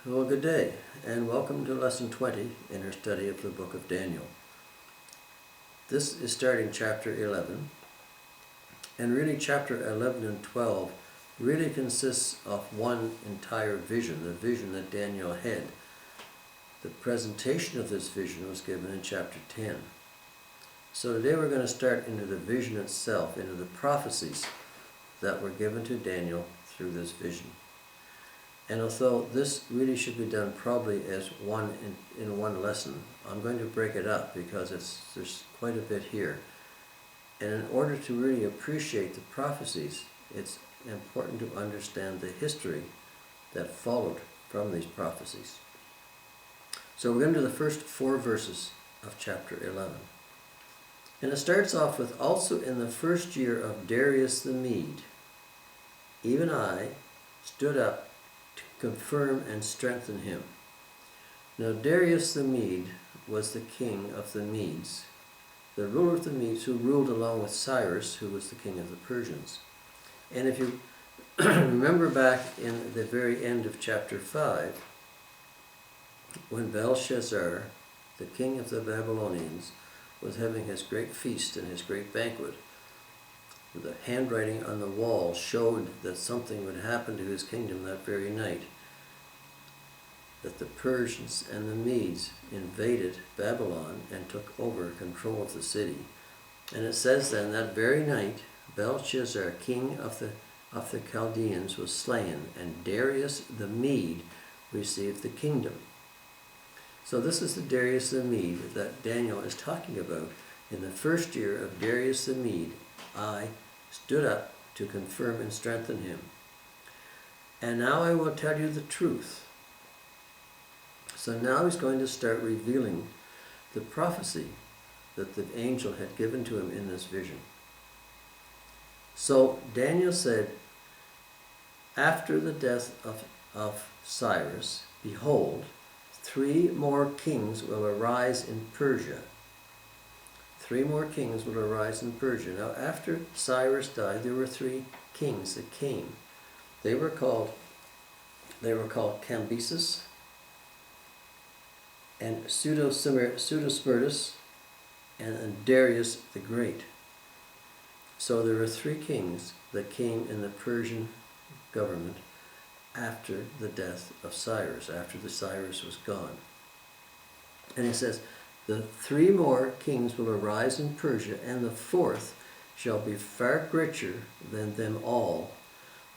Well, good day, and welcome to Lesson 20 in our study of the book of Daniel. This is starting chapter 11, and really chapter 11 and 12 really consists of one entire vision, the vision that Daniel had. The presentation of this vision was given in chapter 10. So today we're going to start into the vision itself, into the prophecies that were given to Daniel through this vision. And although this really should be done probably as one in one lesson, I'm going to break it up because there's quite a bit here. And in order to really appreciate the prophecies, it's important to understand the history that followed from these prophecies. So we're going to do the first 4 verses of chapter 11. And it starts off with, "Also in the first year of Darius the Mede, even I stood up to confirm and strengthen him." Now Darius the Mede was the king of the Medes, the ruler of the Medes, who ruled along with Cyrus, who was the king of the Persians. And if you remember back in the very end of chapter 5, when Belshazzar, the king of the Babylonians, was having his great feast and his great banquet, the handwriting on the wall showed that something would happen to his kingdom that very night, that the Persians and the Medes invaded Babylon and took over control of the city. And it says then, that very night, Belshazzar, king of the Chaldeans, was slain, and Darius the Mede received the kingdom. So this is the Darius the Mede that Daniel is talking about. In the first year of Darius the Mede, I stood up to confirm and strengthen him. And now I will tell you the truth. So now he's going to start revealing the prophecy that the angel had given to him in this vision. So Daniel said, "After the death of Cyrus, behold, 3 more kings will arise in Persia." 3 more kings will arise in Persia. Now, after Cyrus died, there were 3 kings that came. They were called Cambyses and Pseudo-Smyrtus and Darius the Great. So there were 3 kings that came in the Persian government after the death of Cyrus, after the Cyrus was gone. And he says, "The 3 more kings will arise in Persia, and the 4th shall be far greater than them all.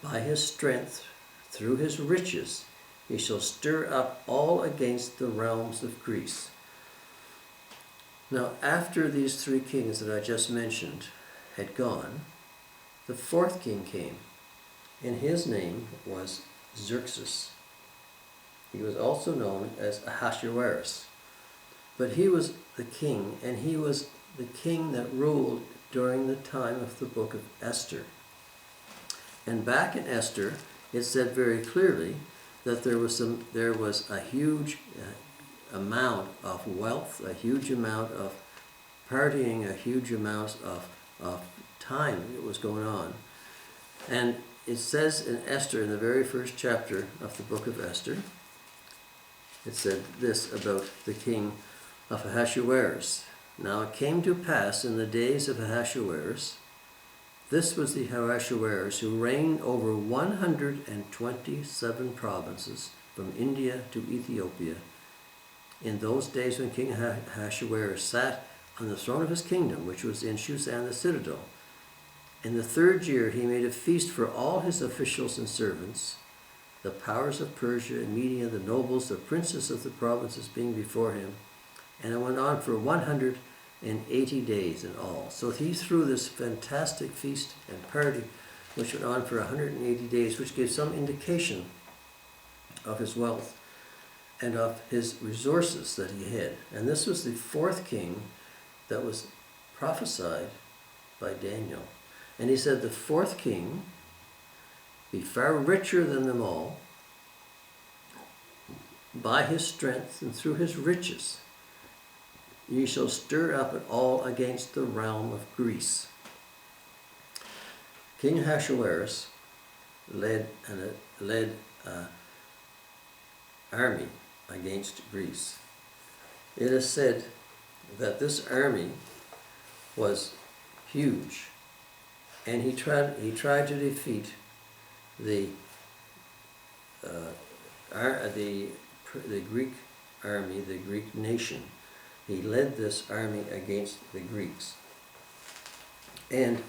By his strength, through his riches, he shall stir up all against the realms of Greece." Now, after these 3 kings that I just mentioned had gone, the 4th king came, and his name was Xerxes. He was also known as Ahasuerus. But he was the king, and he was the king that ruled during the time of the book of Esther. And back in Esther, it said very clearly that there was a huge amount of wealth, a huge amount of partying, a huge amount of time that was going on. And it says in Esther, in the very first chapter of the book of Esther, it said this about the king of Ahasuerus. "Now it came to pass in the days of Ahasuerus," this was the Ahasuerus who reigned over 127 provinces from India to Ethiopia. "In those days when King Ahasuerus sat on the throne of his kingdom, which was in Shushan the citadel, in the 3rd year he made a feast for all his officials and servants, the powers of Persia and Media, the nobles, the princes of the provinces being before him. And it went on for 180 days in all." So he threw this fantastic feast and party, which went on for 180 days, which gives some indication of his wealth and of his resources that he had. And this was the 4th king that was prophesied by Daniel. And he said, "The 4th king be far richer than them all by his strength and through his riches. Ye shall stir up it all against the realm of Greece." King Ahasuerus led army against Greece. It is said that this army was huge, and he tried to defeat the Greek army, the Greek nation. He led this army against the Greeks. And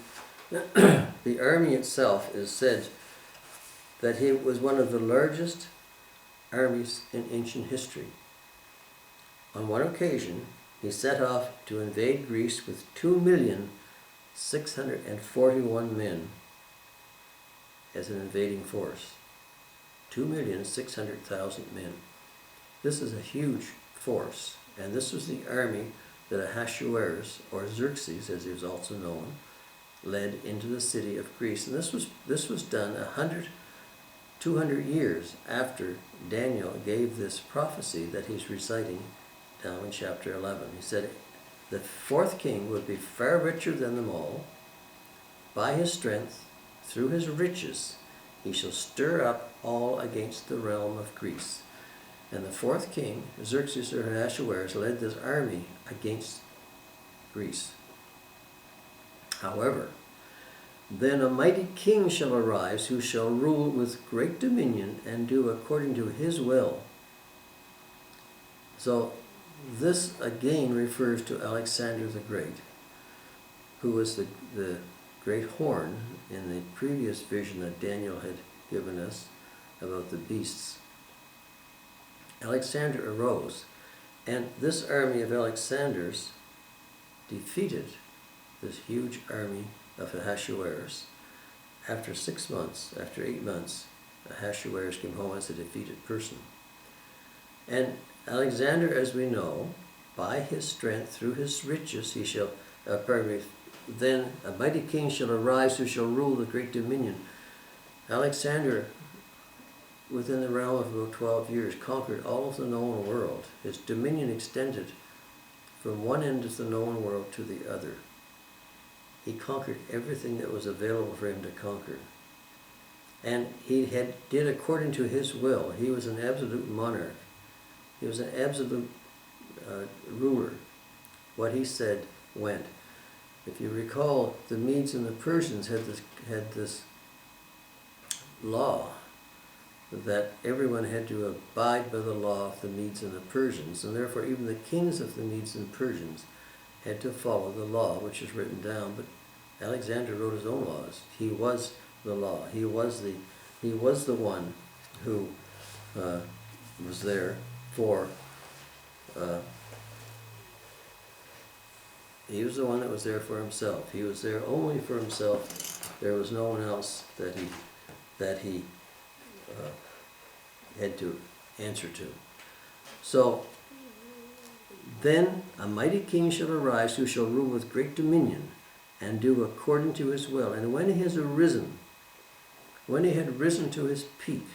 the army itself is said that it was one of the largest armies in ancient history. On one occasion, he set off to invade Greece with 2,641,000 men as an invading force. 2,600,000 men. This is a huge force, and this was the army that Ahasuerus, or Xerxes as he was also known, led into the city of Greece. And this was done 200 years after Daniel gave this prophecy that he's reciting down in chapter 11. He said the fourth king would be far richer than them all. By his strength, through his riches, he shall stir up all against the realm of Greece. And the fourth king, Xerxes or Ahasuerus, led this army against Greece. However, then a mighty king shall arise, who shall rule with great dominion and do according to his will. So this again refers to Alexander the Great, who was the great horn in the previous vision that Daniel had given us about the beasts. Alexander arose, and this army of Alexander's defeated this huge army of Ahasuerus. After 6 months, after 8 months, Ahasuerus came home as a defeated person. And Alexander, as we know, by his strength, through his riches, he shall, then a mighty king shall arise who shall rule the great dominion. Alexander, within the realm of about 12 years, conquered all of the known world. His dominion extended from one end of the known world to the other. He conquered everything that was available for him to conquer. And he did according to his will. He was an absolute monarch. He was an absolute ruler. What he said went. If you recall, the Medes and the Persians had this law that everyone had to abide by the law of the Medes and the Persians, and therefore even the kings of the Medes and Persians had to follow the law, which is written down. But Alexander wrote his own laws. He was the law. He was the one who was there for. He was the one that was there for himself. He was there only for himself. There was no one else that he had to answer to. So then a mighty king shall arise, who shall rule with great dominion and do according to his will. And when he has arisen, when he had risen to his peak,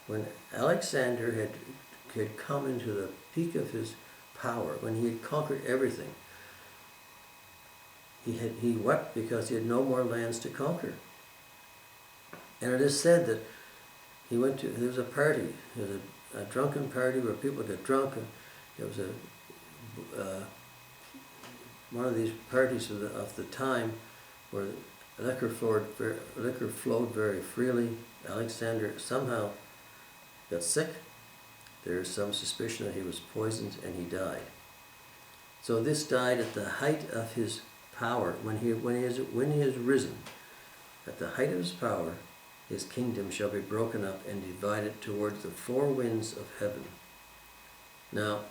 when Alexander had come into the peak of his power, when he had conquered everything, he wept because he had no more lands to conquer. And it is said that there was a party, there was a drunken party where people got drunk, and there was one of these parties of the time where liquor flowed very freely. Alexander somehow got sick. There is some suspicion that he was poisoned and he died. So this died at the height of his power. When he has risen, at the height of his power, his kingdom shall be broken up and divided towards the four winds of heaven. Now,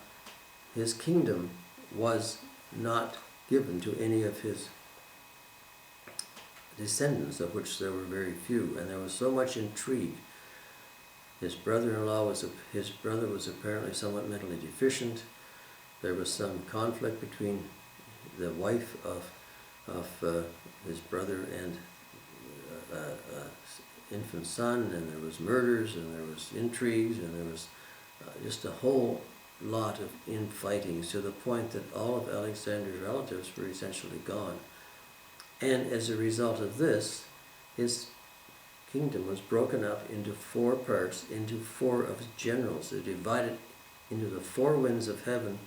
his kingdom was not given to any of his descendants, of which there were very few, and there was so much intrigue. His brother-in-law was apparently somewhat mentally deficient. There was some conflict between the wife of his brother and infant son, and there was murders, and there was intrigues, and there was just a whole lot of infighting, to the point that all of Alexander's relatives were essentially gone. And as a result of this, his kingdom was broken up into 4 parts, into 4 of his generals. They divided into the 4 winds of heaven,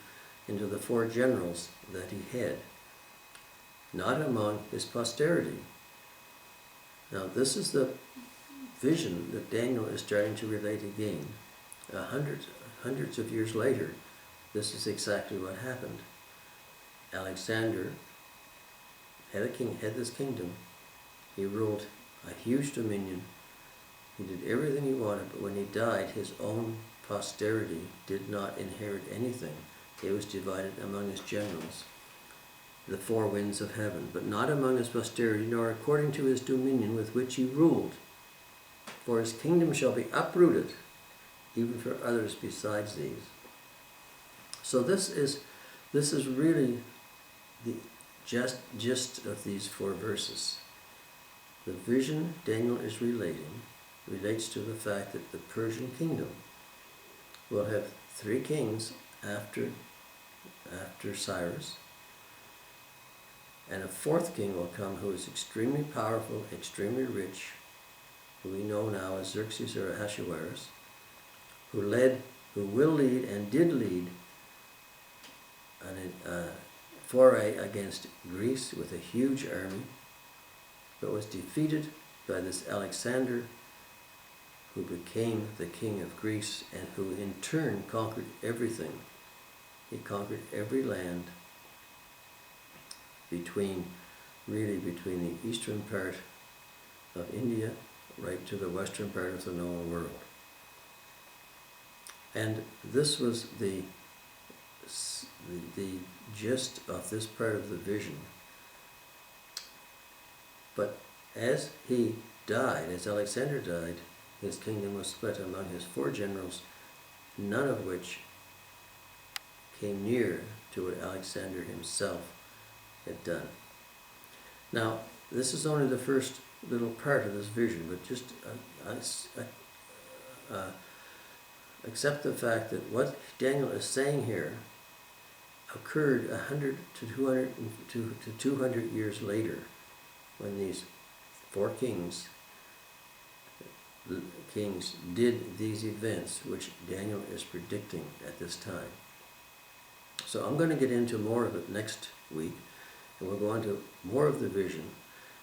into the 4 generals that he had, not among his posterity. Now this is the vision that Daniel is starting to relate again. Hundreds of years later, this is exactly what happened. Alexander had this kingdom. He ruled a huge dominion. He did everything he wanted, but when he died, his own posterity did not inherit anything. It was divided among his generals, the 4 winds of heaven, but not among his posterity, nor according to his dominion with which he ruled. For his kingdom shall be uprooted, even for others besides these. So this is really the gist of these 4 verses. The vision Daniel is relating relates to the fact that the Persian kingdom will have 3 kings after Cyrus, and a 4th king will come who is extremely powerful, extremely rich, who we know now as Xerxes or Ahasuerus, who will lead and did lead a foray against Greece with a huge army, but was defeated by this Alexander, who became the king of Greece and who in turn conquered everything. He conquered every land between the eastern part of India right to the western part of the known world. And this was the gist of this part of the vision. But as he died, as Alexander died, his kingdom was split among his 4 generals, none of which came near to what Alexander himself had done. Now, this is only the first little part of this vision, but just accept the fact that what Daniel is saying here occurred 100 to 200 years later, when these 4 kings did these events which Daniel is predicting at this time. So I'm going to get into more of it next week, and we'll go on to more of the vision.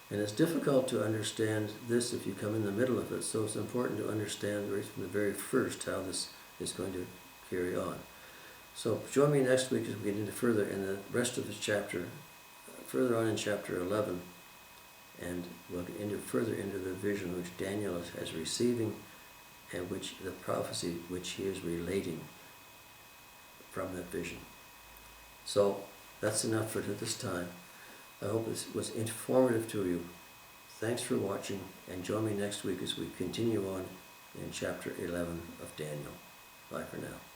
And it's difficult to understand this if you come in the middle of it, so it's important to understand right from the very first how this is going to carry on. So join me next week as we get into further in the rest of this chapter, further on in chapter 11, and we'll get further into the vision which Daniel is receiving, and which the prophecy which he is relating from that vision. So that's enough for this time. I hope this was informative to you. Thanks for watching, and join me next week as we continue on in chapter 11 of Daniel. Bye for now.